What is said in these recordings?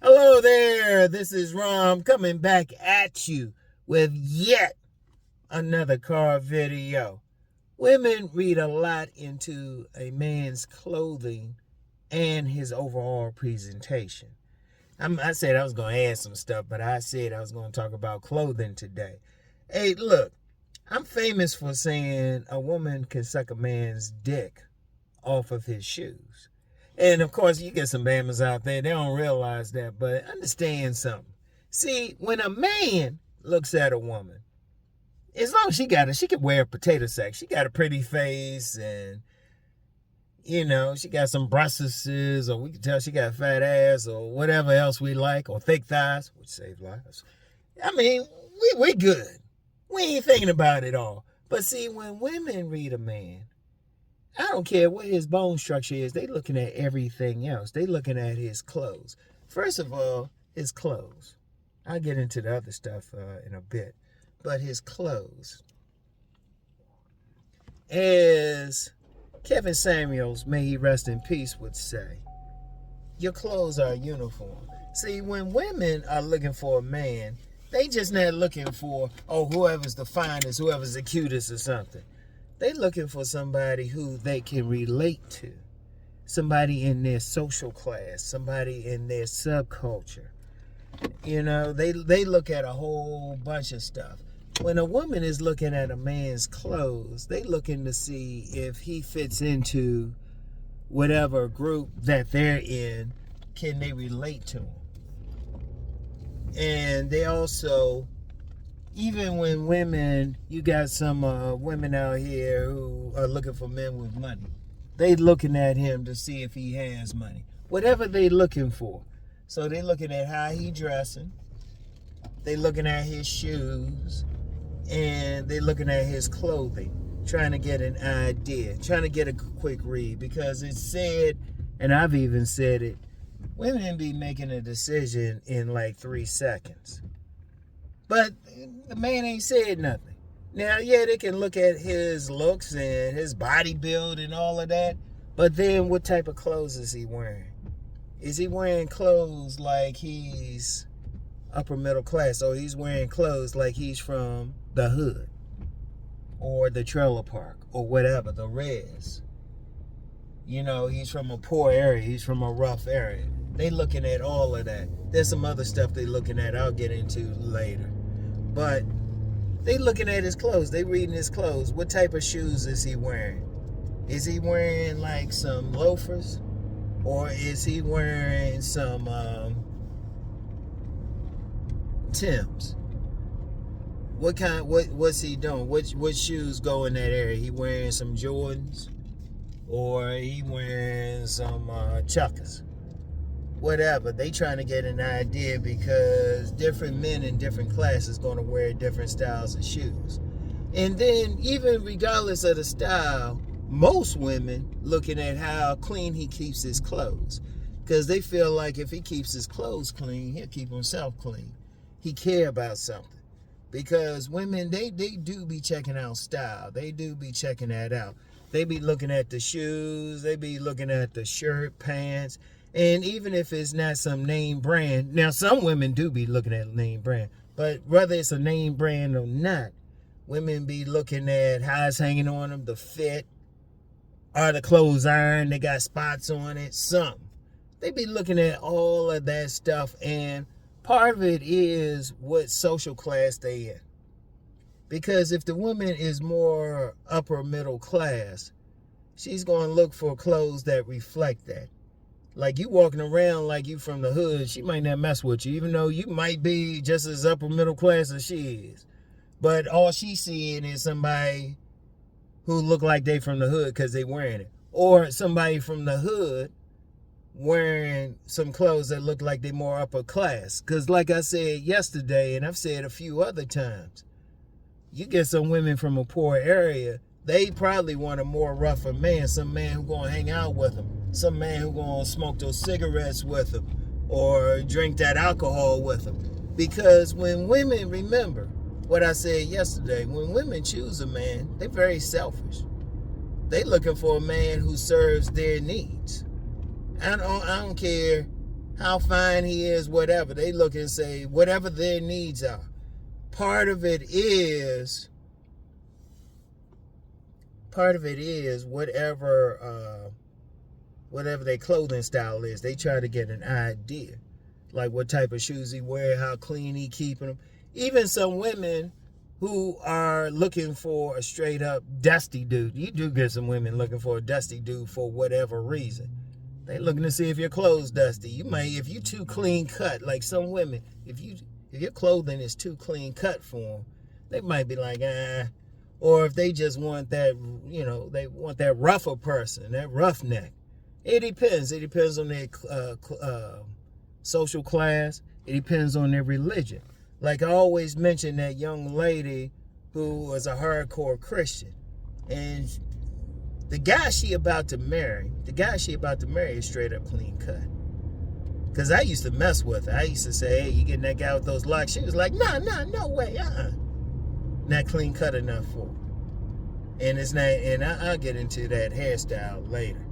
Hello there, this is Rom coming back at you with yet another car video. Women read a lot into a man's clothing and his overall presentation. I said I was going to add some stuff, but I said I was going to talk about clothing today. Hey, look, I'm famous for saying a woman can suck a man's dick off of his shoes. And of course, you get some bammers out there, they don't realize that, but understand something. See, when a man looks at a woman, as long as she can wear a potato sack. She got a pretty face and, she got some breasts, or we can tell she got fat ass or whatever else we like, or thick thighs, which save lives. I mean, we good. We ain't thinking about it all. But see, when women read a man, I don't care what his bone structure is. They looking at everything else. They looking at his clothes. First of all, his clothes. I'll get into the other stuff in a bit. But his clothes. As Kevin Samuels, may he rest in peace, would say, your clothes are uniform. See, when women are looking for a man, they just not looking for, whoever's the finest, whoever's the cutest or something. They looking for somebody who they can relate to. Somebody in their social class. Somebody in their subculture. They look at a whole bunch of stuff. When a woman is looking at a man's clothes, they looking to see if he fits into whatever group that they're in. Can they relate to him? And they also, even when women, you got some women out here who are looking for men with money. They looking at him to see if he has money. Whatever they looking for. So they looking at how he dressing. They looking at his shoes. And they looking at his clothing. Trying to get an idea. Trying to get a quick read. Because it's said, and I've even said it, women be making a decision in like 3 seconds. But the man ain't said nothing. Now, yeah, they can look at his looks and his body build and all of that. But then what type of clothes is he wearing? Is he wearing clothes like he's upper middle class? Or he's wearing clothes like he's from the hood? Or the trailer park? Or whatever, the res? He's from a poor area. He's from a rough area. They looking at all of that. There's some other stuff they looking at I'll get into later. But they looking at his clothes. They reading his clothes. What type of shoes is he wearing? Is he wearing like some loafers? Or is he wearing some Timbs? What's he doing? What shoes go in that area? He wearing some Jordans? Or he wearing some Chuckers? Whatever. They trying to get an idea because different men in different classes going to wear different styles of shoes. And then even regardless of the style, most women looking at how clean he keeps his clothes. Because they feel like if he keeps his clothes clean, he'll keep himself clean. He care about something. Because women, they do be checking out style. They do be checking that out. They be looking at the shoes. They be looking at the shirt, pants. And even if it's not some name brand. Now, some women do be looking at name brand. But whether it's a name brand or not, women be looking at how it's hanging on them, the fit. Are the clothes ironed? They got spots on it? Something. They be looking at all of that stuff. And part of it is what social class they in. Because if the woman is more upper middle class, she's going to look for clothes that reflect that. Like you walking around like you from the hood, she might not mess with you, even though you might be just as upper middle class as she is. But all she's seeing is somebody who look like they from the hood because they wearing it. Or somebody from the hood wearing some clothes that look like they more upper class. Because like I said yesterday, and I've said a few other times, you get some women from a poor area, they probably want a more rougher man, some man who gonna hang out with them, some man who gonna smoke those cigarettes with them, or drink that alcohol with them. Because when women, remember what I said yesterday, when women choose a man, they're very selfish. They looking for a man who serves their needs. I don't care how fine he is, whatever. They look and say whatever their needs are. Part of it is whatever their clothing style is. They try to get an idea, like what type of shoes he wear, how clean he keeping them. Even some women who are looking for a straight up dusty dude. You do get some women looking for a dusty dude for whatever reason. They looking to see if your clothes dusty. You might, if you too clean cut, like some women, if your clothing is too clean cut for them, they might be like, or if they just want that, they want that rougher person, that roughneck. It depends. It depends on their social class. It depends on their religion. Like I always mention that young lady who was a hardcore Christian, and the guy she about to marry is straight up clean cut. Because I used to mess with her. I used to say, hey, you getting that guy with those locks? She was like, no way, not clean cut enough for her. And it's not, and I'll get into that hairstyle later.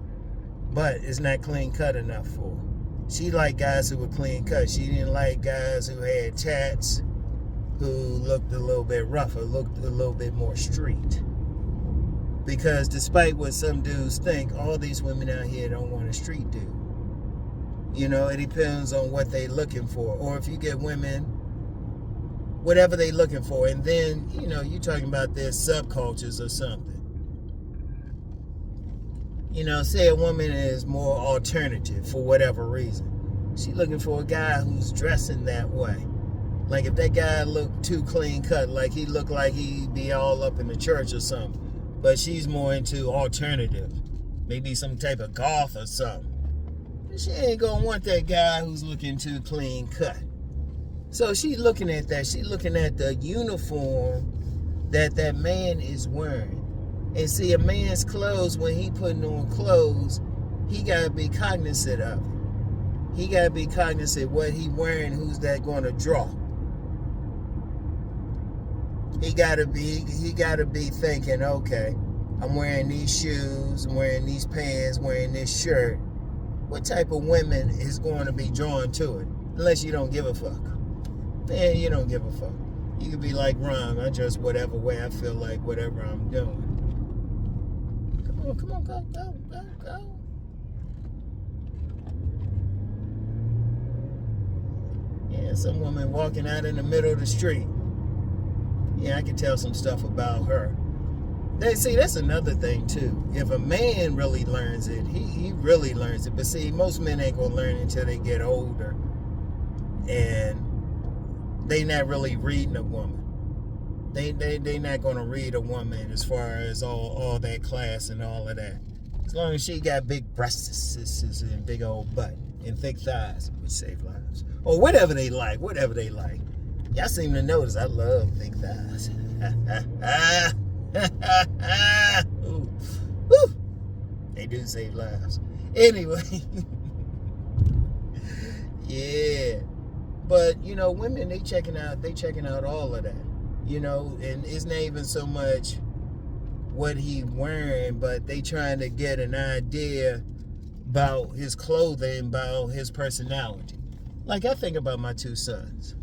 But it's not clean cut enough for her. She liked guys who were clean cut. She didn't like guys who had tats, who looked a little bit rougher, looked a little bit more street. Because despite what some dudes think, all these women out here don't want a street dude. It depends on what they looking for. Or if you get women, whatever they looking for, and then, you're talking about their subcultures or something. Say a woman is more alternative for whatever reason. She looking for a guy who's dressing that way. Like if that guy looked too clean cut, like he looked like he'd be all up in the church or something. But she's more into alternative. Maybe some type of goth or something. She ain't gonna want that guy who's looking too clean cut. So she's looking at that. She's looking at the uniform that man is wearing. And see, a man's clothes, when he putting on clothes, he gotta be cognizant of it. He gotta be cognizant what he wearing, who's that gonna draw. He gotta be thinking, okay, I'm wearing these shoes, I'm wearing these pants, wearing this shirt. What type of women is going to be drawn to it? Unless you don't give a fuck. Man, you don't give a fuck. You could be like Ron, I dress whatever way I feel like, whatever I'm doing. Come on, go. Yeah, some woman walking out in the middle of the street. Yeah, I can tell some stuff about her. See, that's another thing too. If a man really learns it, he really learns it. But see, most men ain't gonna learn it until they get older, and they not really reading a woman. They not gonna read a woman as far as all that class and all of that. As long as she got big breasts and big old butt and thick thighs, which save lives, or whatever they like. Y'all seem to notice I love thick thighs. Ooh. Woo. They do save lives. Anyway. Yeah. But women, they checking out all of that. And it's not even so much what he wearing, but they trying to get an idea about his clothing, about his personality. Like I think about my two sons.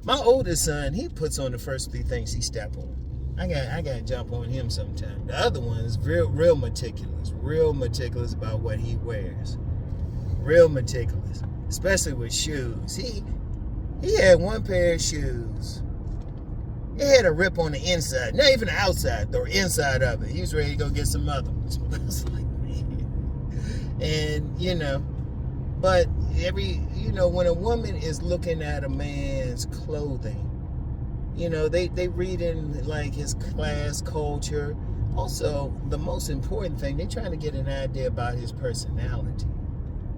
My oldest son, he puts on the first 3 things he step on. I got to jump on him sometime. The other one is real meticulous about what he wears. Real meticulous, especially with shoes. He had one pair of shoes. It had a rip on the inside, not even the outside, the inside of it. He was ready to go get some other ones. I was like, man. And but when a woman is looking at a man's clothing, they read in like his class, culture. Also, the most important thing, they trying to get an idea about his personality.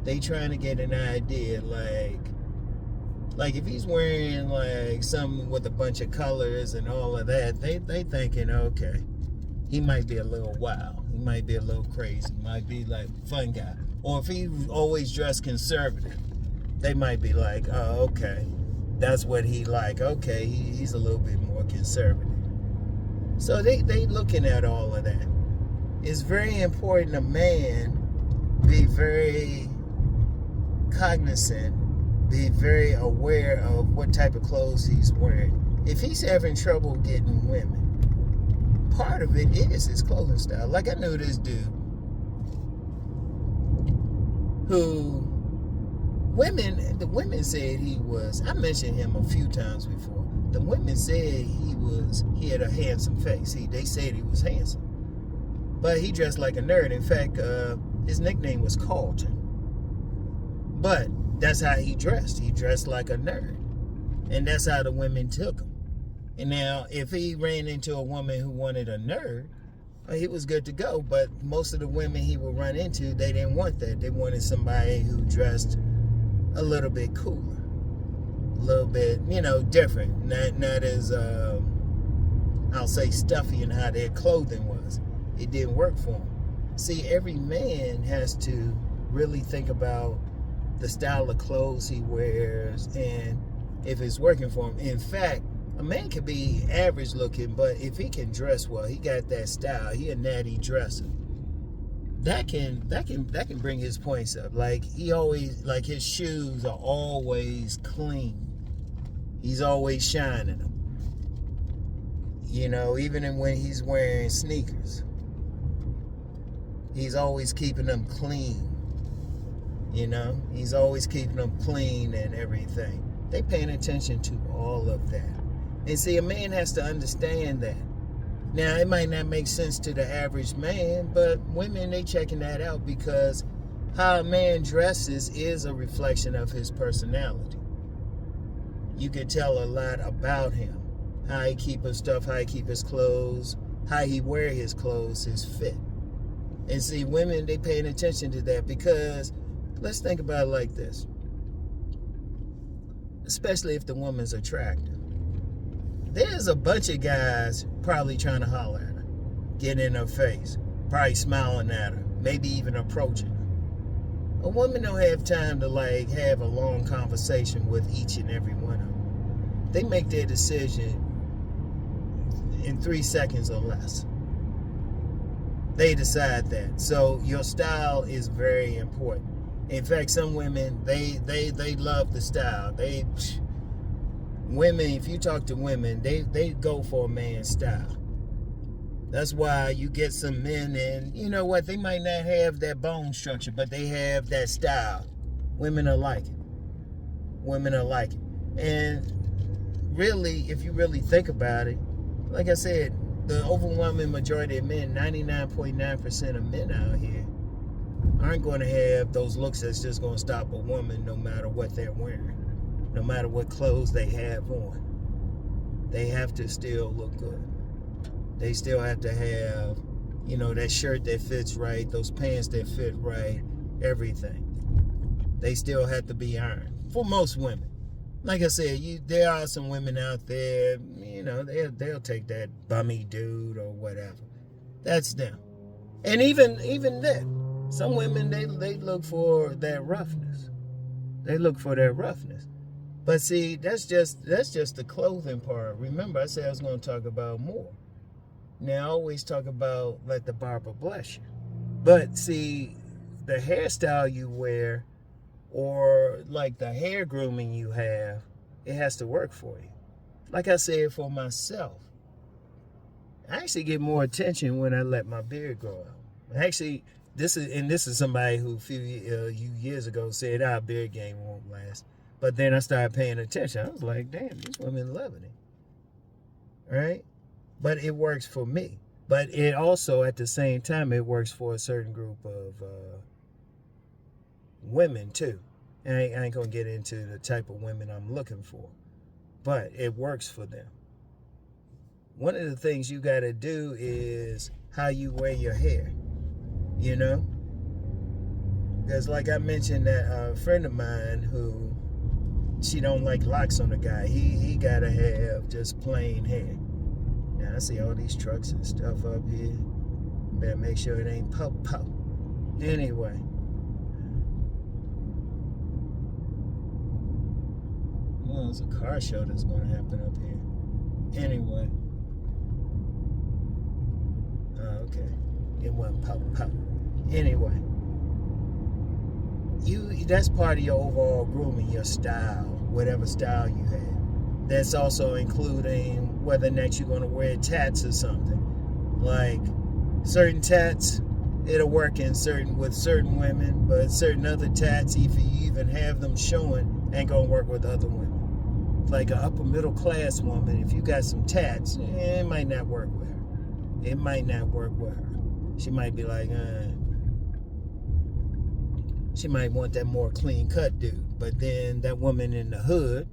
They trying to get an idea like if he's wearing like something with a bunch of colors and all of that, they thinking, okay, he might be a little wild, he might be a little crazy, might be like a fun guy. Or if he always dressed conservative, they might be like, oh, okay, that's what he like. Okay, he's a little bit more conservative. So they looking at all of that. It's very important a man be very cognizant, be very aware of what type of clothes he's wearing. If he's having trouble getting women, part of it is his clothing style. Like I knew this dude who the women said he was, I mentioned him a few times before. The women said he had a handsome face. They said he was handsome. But he dressed like a nerd. In fact, his nickname was Carlton. But that's how he dressed. He dressed like a nerd. And that's how the women took him. And now, if he ran into a woman who wanted a nerd, he was good to go. But most of the women he would run into, they didn't want that. They wanted somebody who dressed a little bit cooler. A little bit, different. Not as, I'll say, stuffy in how their clothing was. It didn't work for him. See, every man has to really think about the style of clothes he wears and if it's working for him. In fact, a man can be average looking, but if he can dress well, he got that style, he a natty dresser. That can bring his points up. Like his shoes are always clean. He's always shining them. Even when he's wearing sneakers, he's always keeping them clean. He's always keeping them clean and everything. They paying attention to all of that. And see, a man has to understand that. Now, it might not make sense to the average man, but women, they checking that out because how a man dresses is a reflection of his personality. You can tell a lot about him. How he keep his stuff, how he keep his clothes, how he wear his clothes, his fit. And see, women, they paying attention to that because let's think about it like this. Especially if the woman's attractive. There's a bunch of guys probably trying to holler at her, getting in her face, probably smiling at her, maybe even approaching her. A woman don't have time to have a long conversation with each and every one of them. They make their decision in 3 seconds or less. They decide that. So your style is very important. In fact, some women, they love the style. Women, if you talk to women, they go for a man's style. That's why you get some men, and you know what? They might not have that bone structure, but they have that style. Women are like it. Women are like it. And really, if you really think about it, like I said, the overwhelming majority of men, 99.9% of men out here, aren't going to have those looks that's just going to stop a woman no matter what they're wearing, no matter what clothes they have on. They have to still look good. They still have to have, that shirt that fits right, those pants that fit right, everything. They still have to be ironed. For most women. Like I said, there are some women out there, they'll take that bummy dude or whatever. That's them. And even then, some women, they look for that roughness. They look for that roughness. But see, that's just the clothing part. Remember, I said I was going to talk about more. Now, I always talk about let the barber bless you. But see, the hairstyle you wear or like the hair grooming you have, it has to work for you. Like I said, for myself, I actually get more attention when I let my beard grow out. Actually, this is somebody who a few years ago said our beard game won't last. But then I started paying attention. I was like, damn, these women loving it. Right? But it works for me. But it also, at the same time, it works for a certain group of women, too. And I ain't going to get into the type of women I'm looking for. But it works for them. One of the things you got to do is how you wear your hair. Because like I mentioned, that friend of mine who, she don't like locks on the guy. He got to have just plain hair. Now, I see all these trucks and stuff up here. Better make sure it ain't pop. Anyway. Well, there's a car show that's going to happen up here. Anyway. Oh, okay. It wasn't pop. Anyway. that's part of your overall grooming, your style, whatever style you have. That's also including whether or not you're going to wear tats or something. Like certain tats, it'll work with certain women, but certain other tats, if you even have them showing, ain't gonna work with other women. Like an upper middle class woman, if you got some tats, it might not work with her. It might not work with her. She might be like, she might want that more clean cut dude. But then that woman in the hood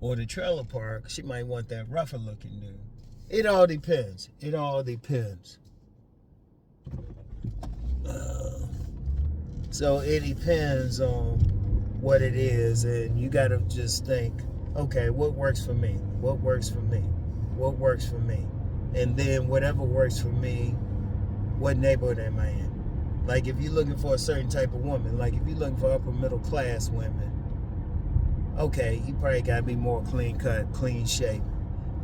or the trailer park, she might want that rougher looking dude. It all depends. It all depends. So it depends on what it is, and you got to just think, okay, what works for me? What works for me? What works for me? And then whatever works for me, what neighborhood am I in? Like if you're looking for a certain type of woman, like if you're looking for upper middle class women, okay, you probably got to be more clean cut, clean shape.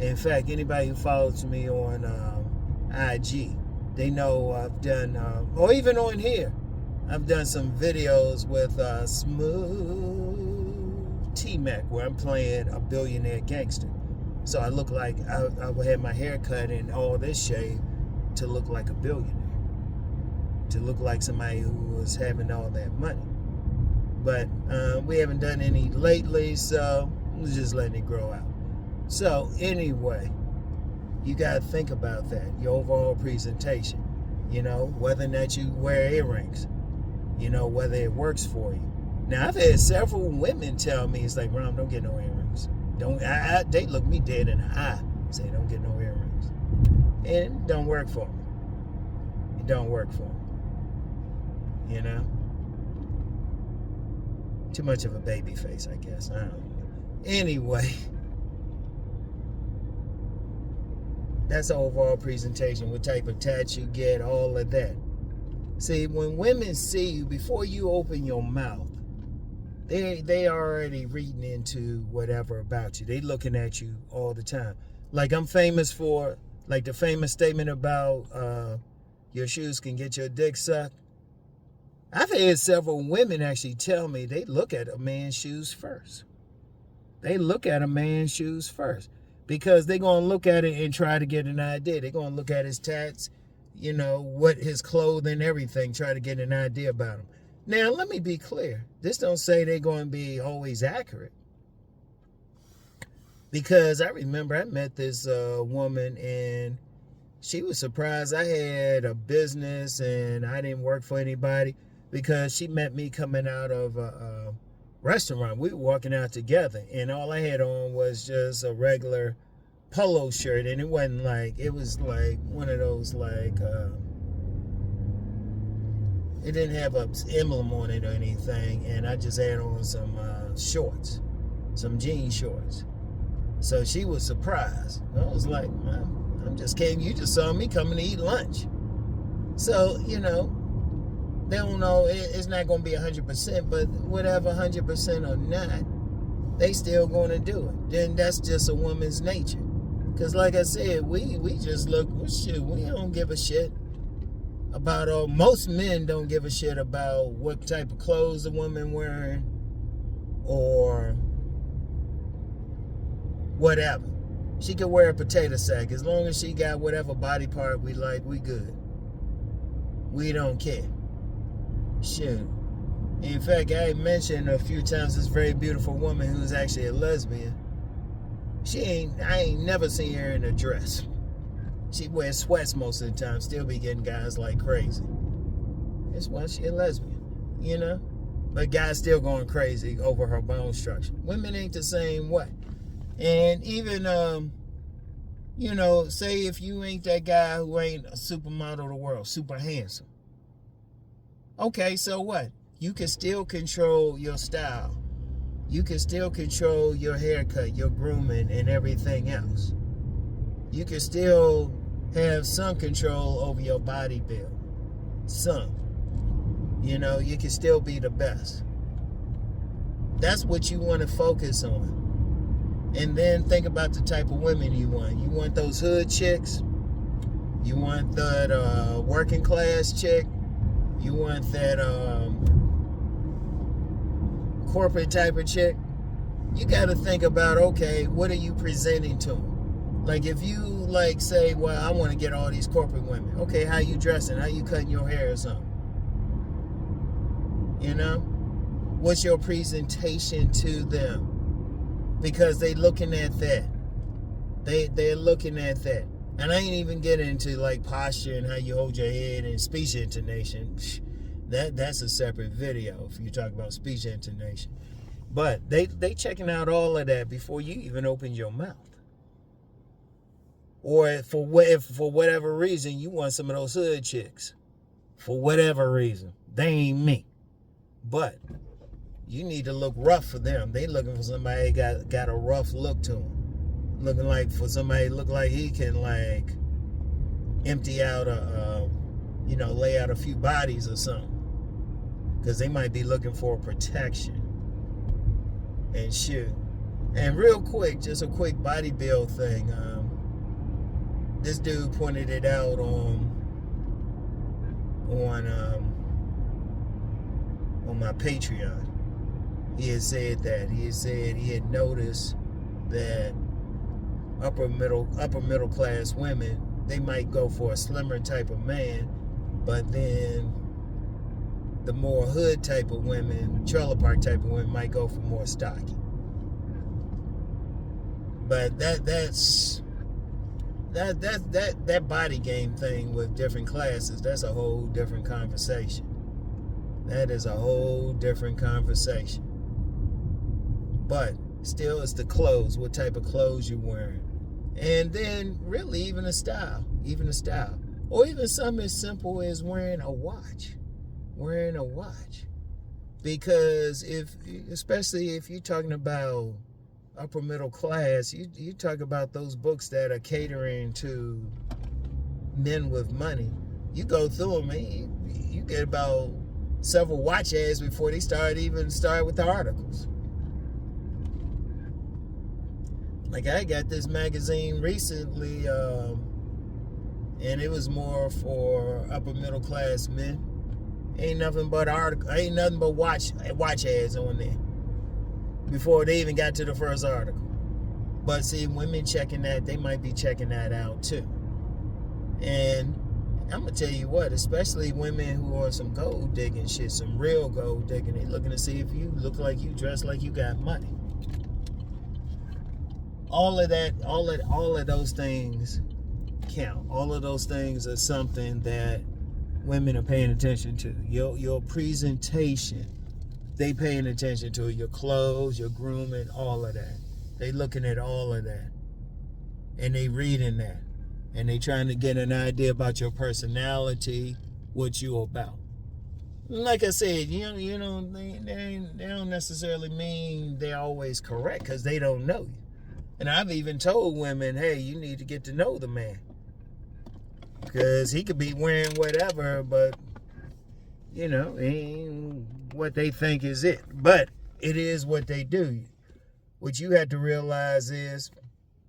In fact, anybody who follows me on IG, they know I've done, or even on here, I've done some videos with Smooth T-Mac where I'm playing a billionaire gangster. So I look like I would have my hair cut and all this shade to look like a billionaire, to look like somebody who was having all that money. But we haven't done any lately, so we're just letting it grow out. So anyway, you got to think about that, your overall presentation. You know, whether or not you wear earrings, you know, whether it works for you. Now, I've had several women tell me, it's like, Rom, don't get no earrings. They look me dead in the eye, say, don't get no earrings. And it don't work for me. It don't work for me. You know? Too much of a baby face, I guess. I don't know. Anyway, that's the overall presentation, what type of tats you get, all of that. See, when women see you, before you open your mouth, they already reading into whatever about you. They looking at you all the time. Like I'm famous for, like the famous statement about your shoes can get your dick sucked. I've had several women actually tell me they look at a man's shoes first. They look at a man's shoes first. Because they're going to look at it and try to get an idea. They're going to look at his tats, you know, what his clothing, everything, try to get an idea about him. Now, let me be clear. This don't say they're going to be always accurate. Because I remember I met this woman and she was surprised I had a business and I didn't work for anybody because she met me coming out of a restaurant. We were walking out together and all I had on was just a regular polo shirt, and it wasn't like, it was like one of those like it didn't have an emblem on it or anything, and I just had on some shorts, some jean shorts. So she was surprised. I was like, I'm just kidding, you just saw me coming to eat lunch. So, you know, they don't know, it's not going to be 100%, but whatever 100% or not, they still going to do it. Then that's just a woman's nature. Because like I said, we just look, well, shit, we don't give a shit about, most men don't give a shit about what type of clothes a woman wearing or whatever. She could wear a potato sack. As long as she got whatever body part we like, we good. We don't care. Shoot. In fact, I mentioned a few times this very beautiful woman who's actually a lesbian. I ain't never seen her in a dress. She wears sweats most of the time, still be getting guys like crazy. That's why she a lesbian, you know? But guys still going crazy over her bone structure. Women ain't the same way. And even, you know, say if you ain't that guy who ain't a supermodel of the world, super handsome. Okay, so what? You can still control your style. You can still control your haircut, your grooming, and everything else. You can still have some control over your body build. Some. You know, you can still be the best. That's what you want to focus on. And then think about the type of women you want. You want those hood chicks. You want that working class chick. You want that corporate type of chick, you got to think about, okay, what are you presenting to them? Like if you like say, well, I want to get all these corporate women. Okay, how you dressing? How you cutting your hair or something? You know? What's your presentation to them? Because they looking at that. They're looking at that. And I ain't even getting into like posture and how you hold your head and speech intonation. That's a separate video if you talk about speech intonation. But they checking out all of that before you even open your mouth. Or if for whatever reason you want some of those hood chicks. For whatever reason. They ain't me. But you need to look rough for them. They looking for somebody got a rough look to them. Looking like for somebody look like he can like empty out lay out a few bodies or something. Because they might be looking for protection and shit. And real quick, just a quick body build thing. This dude pointed it out on my Patreon. He had said that he had noticed that upper middle class women, they might go for a slimmer type of man, but then the more hood type of women, trailer park type of women, might go for more stocky. But that body game thing with different classes, that's a whole different conversation. That is a whole different conversation. But still, it's the clothes, what type of clothes you're wearing. And then really even the style. Or even something as simple as wearing a watch. Because especially if you're talking about upper middle class, you talk about those books that are catering to men with money. You go through them, and you get about several watch ads before they start with the articles. Like I got this magazine recently, and it was more for upper middle class men. Ain't nothing but watch ads on there before they even got to the first article. But see, women checking that, they might be checking that out too. And I'm gonna tell you what, especially women who are some gold digging shit, some real gold digging, they looking to see if you look like you dress like you got money. All of those things count. All of those things are something that women are paying attention to. Your presentation, they paying attention to your clothes, your grooming, all of that. They looking at all of that. And they reading that. And they trying to get an idea about your personality, what you about. Like I said, they don't necessarily mean they're always correct because they don't know you. And I've even told women, hey, you need to get to know the man. Because he could be wearing whatever, but, ain't what they think is it. But it is what they do. What you have to realize is,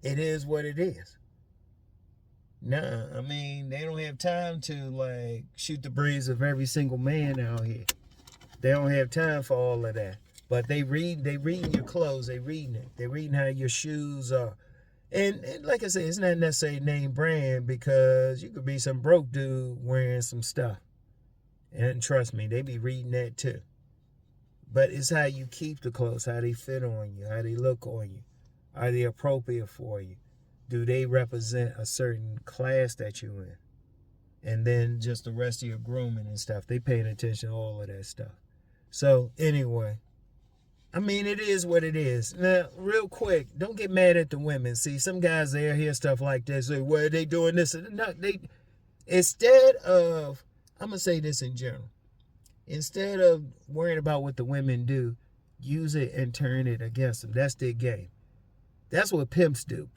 it is what it is. Nah, they don't have time to, shoot the breeze of every single man out here. They don't have time for all of that. But they reading your clothes, they reading it. They reading how your shoes are. And like I said, it's not necessarily name brand because you could be some broke dude wearing some stuff. And trust me, they be reading that too. But it's how you keep the clothes, how they fit on you, how they look on you. Are they appropriate for you? Do they represent a certain class that you're in? And then just the rest of your grooming and stuff. They paying attention to all of that stuff. So anyway, it is what it is. Now, real quick, don't get mad at the women. See, some guys there hear stuff like this. Say, well, they doing this? No, instead of, I'm going to say this in general. Instead of worrying about what the women do, use it and turn it against them. That's their game. That's what pimps do.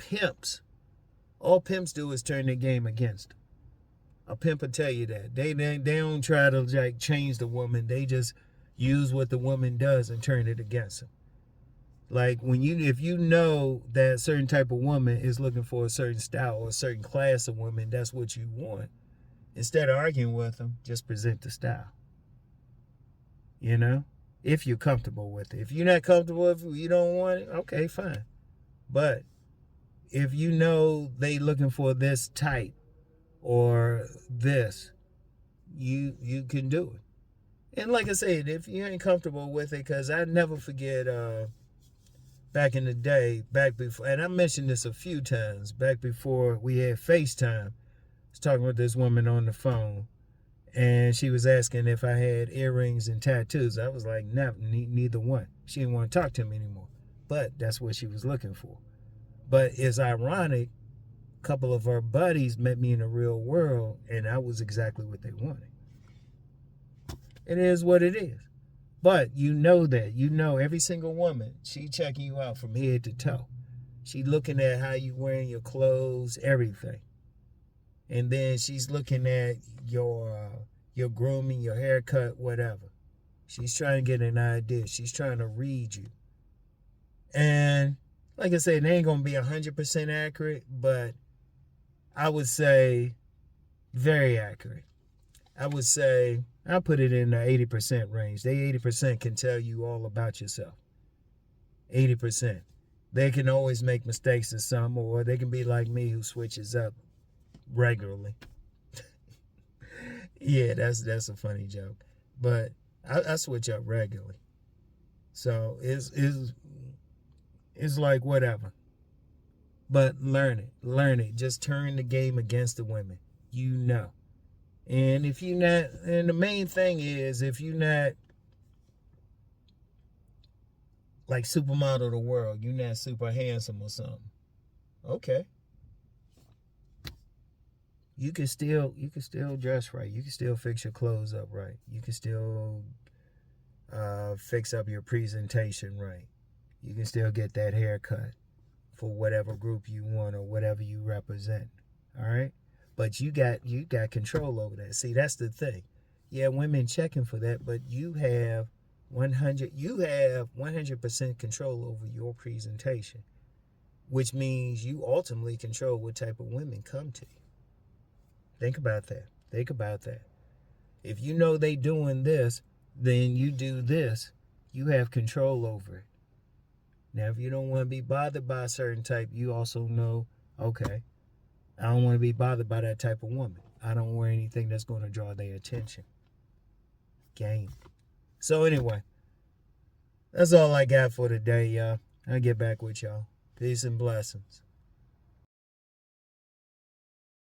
All pimps do is turn their game against them. A pimp will tell you that. They don't try to change the woman. They just use what the woman does and turn it against them. Like if you know that a certain type of woman is looking for a certain style or a certain class of woman, that's what you want. Instead of arguing with them, just present the style. if you're comfortable with it. If you're not comfortable, if you don't want it, okay, fine. But if you know they looking for this type or this, you can do it. And like I said, if you ain't comfortable with it, because I never forget back in the day, back before, and I mentioned this a few times, back before we had FaceTime, I was talking with this woman on the phone, and she was asking if I had earrings and tattoos. I was like, neither one. She didn't want to talk to me anymore. But that's what she was looking for. But it's ironic, a couple of our buddies met me in the real world, and that was exactly what they wanted. It is what it is. But you know that. You know every single woman, she checking you out from head to toe. She looking at how you wearing your clothes, everything. And then she's looking at your grooming, your haircut, whatever. She's trying to get an idea. She's trying to read you. And like I said, it ain't going to be 100% accurate, but I would say very accurate. I would say I'll put it in the 80% range. They 80% can tell you all about yourself. 80%. They can always make mistakes in some, or they can be like me who switches up regularly. Yeah, that's a funny joke. But I switch up regularly. So it's like whatever. But learn it. Just turn the game against the women. You know. And if you're not, and the main thing is, if you're not like supermodel of the world, you're not super handsome or something. Okay. You can still dress right. You can still fix your clothes up right. You can still fix up your presentation right. You can still get that haircut for whatever group you want or whatever you represent. All right? But you got control over that. See, that's the thing. Yeah, women checking for that, but you have 100% control over your presentation, which means you ultimately control what type of women come to you. Think about that. If you know they doing this, then you do this. You have control over it. Now, if you don't want to be bothered by a certain type, you also know, okay, I don't want to be bothered by that type of woman. I don't wear anything that's going to draw their attention. Game. So anyway, that's all I got for today, y'all. I'll get back with y'all. Peace and blessings.